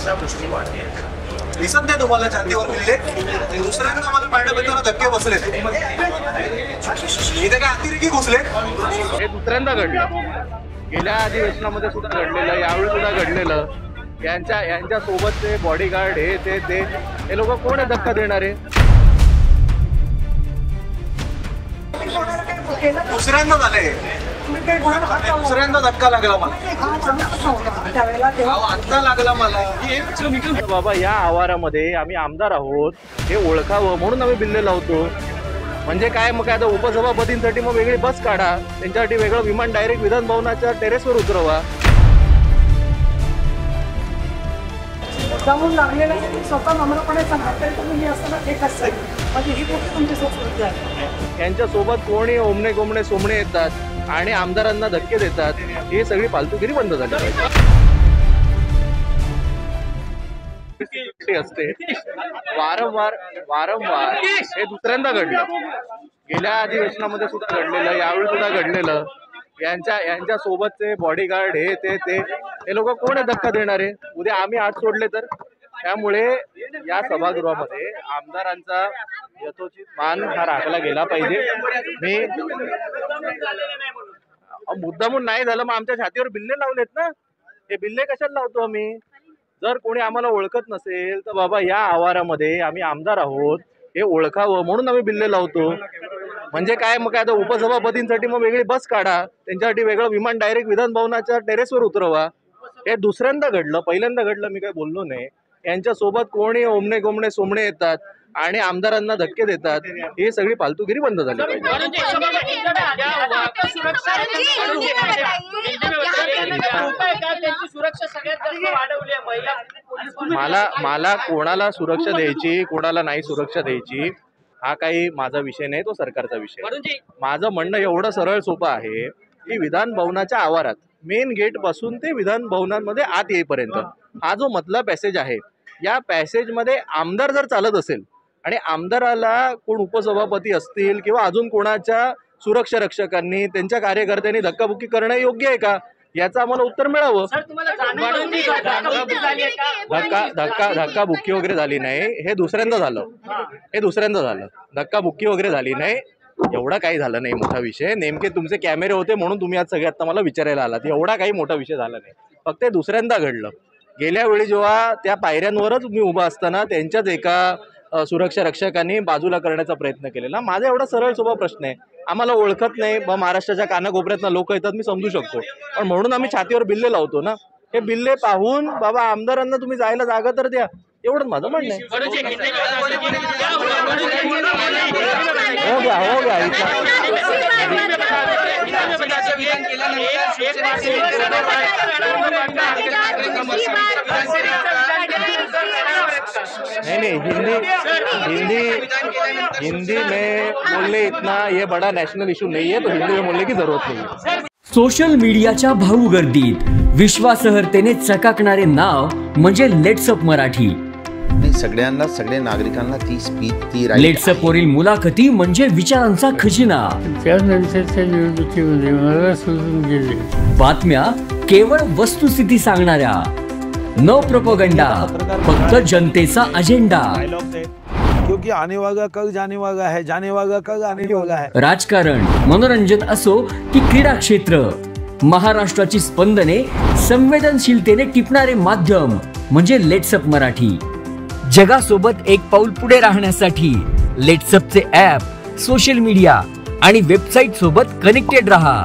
अशा गोष्टी वाढल्या दिसत नाही तुम्हाला छातीवर बिल्ले दुसऱ्यांदा मला पाळणं भेटताना धक्के बसले इथे काय अतिरेकी घुसले हे दुसऱ्यांदा घडलं गेल्या अधिवेशनामध्ये सुद्धा घडलेलं यावेळी सुद्धा घडलेलं यांच्या सोबतचे बॉडीगार्ड हे लोक कोण आहे धक्का देणारे दुसऱ्यांदा झाले दुसऱ्यांदा धक्का लागला मला आता लागला मला बाबा या आवारामध्ये आम्ही आमदार आहोत हे ओळखावं म्हणून आम्ही बिल्ले लावतो म्हणजे काय मग आता उपसभापतींसाठी मग वेगळी बस काढा त्यांच्यासाठी वेगळं विमान डायरेक्ट विधान भवनाच्या टेरेसवर उतरवा जाऊन लागलेला स्वतः नम्रपणे सांगता तुम्ही असताना एक असतं म्हणजे ही गोष्ट तुमची संस्कृती आहे यांच्या सोबत कोणी ओमणे गोमणे सोमणे येतात आणि आमदारांना धक्के देतात ही सगळी फालतूगिरी बंद झाली पाहिजे असते वारंवार हे दुसऱ्यांदा घडलं गेल्या अधिवेशनामध्ये सुद्धा घडलेलं यावेळी सुद्धा घडलेलं यांच्या सोबतचे बॉडीगार्ड हे लोक कोण आहे धक्का देणारे उद्या आम्ही हात सोडले तर त्यामुळे या सभागृहामध्ये आमदारांचा यथोचित मान हा राखला गेला पाहिजे मी मुद्दामून नाही झालं मग आमच्या छातीवर बिल्ले लावलेत ना हे बिल्ले कशाला लावतो आम्ही जर कोणी आम्हाला ओळखत नसेल तर बाबा या आवारामध्ये आम्ही आमदार आहोत हे ओळखावं म्हणून आम्ही बिल्ले लावतो म्हणजे काय मग आता उपसभापतींसाठी मग वेगळी बस काढा त्यांच्यासाठी वेगळं विमान डायरेक्ट विधान भवनाच्या टेरेसवर उतरवा हे दुसऱ्यांदा घडलं पहिल्यांदा घडलं मी काही बोललो नाही यांच्या सोबत कोणी ओमणे गोमणे सोमणे येतात आणि आमदारांना धक्के देतात ही सगळी फालतूगिरी बंद झाली मला कोणाला सुरक्षा द्यायची कोणाला नाही सुरक्षा द्यायची हा काही माझा विषय नाही तो सरकारचा विषय माझं म्हणणं एवढं सरळ सोपं आहे की विधान भवनाच्या आवारात मेन गेट पासून ते विधान भवनांमध्ये आत येईपर्यंत हा जो मधला पॅसेज आहे या पॅसेजमध्ये आमदार जर चालत असेल आणि आमदाराला कोण उपसभापती असतील किंवा अजून कोणाच्या सुरक्षा रक्षकांनी त्यांच्या कार्यकर्त्यांनी धक्काबुक्की करणं योग्य आहे का याचं आम्हाला उत्तर मिळावं धक्काबुक्की वगैरे झाली नाही हे दुसऱ्यांदा झालं धक्काबुक्की वगैरे झाली नाही एवढा काही झालं नाही मोठा विषय नेमके तुमचे कॅमेरे होते म्हणून तुम्ही आज सगळे आता मला विचारायला आलात एवढा काही मोठा विषय झाला नाही फक्त ते दुसऱ्यांदा घडलं गेल्या वेळी जेव्हा त्या पायऱ्यांवरच मी उभा असताना त्यांच्याच एका सुरक्षा रक्षकांनी बाजूला करण्याचा प्रयत्न केलेला माझा एवढा सरळ सोपा प्रश्न आहे आम्हाला ओळखत नाही महाराष्ट्राच्या कानाकोपऱ्यातनं लोक येतात मी समजू शकतो पण म्हणून आम्ही छातीवर बिल्ले लावतो ना हे बिल्ले पाहून बाबा आमदारांना तुम्ही जायला जागा तर द्या एवढंच माझं म्हणणं आहे हो गया नहीं हिंदी में बोलने इतना ये बड़ा नेशनल इशू नहीं है तो हिंदी में बोलने की जरूरत नहीं है सोशल मीडियाच्या भाऊ गर्दीत विश्वासार्हतेने चकाकणारे नाव म्हणजे लेट्सअप मराठी सगळ्यांना सगळ्या नागरिकांना ती स्पीच ती लेट्सअप वरील मुलाखती म्हणजे विचारांचा खजिना त्यानंतरच्या निवडणुकीमध्ये मला सोडून गेले बातम्या केवळ वस्तुस्थिती सांगणाऱ्या न प्रोपोगंडा फक्त जनतेचा अजेंडा क्योंकि आने वाला कल जाने वाला है जाने वाला कल आने वाला है राजकारण मनोरंजन असो की क्रीडा क्षेत्र महाराष्ट्राची स्पंदने संवेदनशीलतेने टिपणारे माध्यम म्हणजे लेट्सअप मराठी जगासोबत एक पाऊल पुढे राहण्यासाठी लेट्सअपचे ॲप सोशल मीडिया आणि वेबसाईट सोबत कनेक्टेड रहा।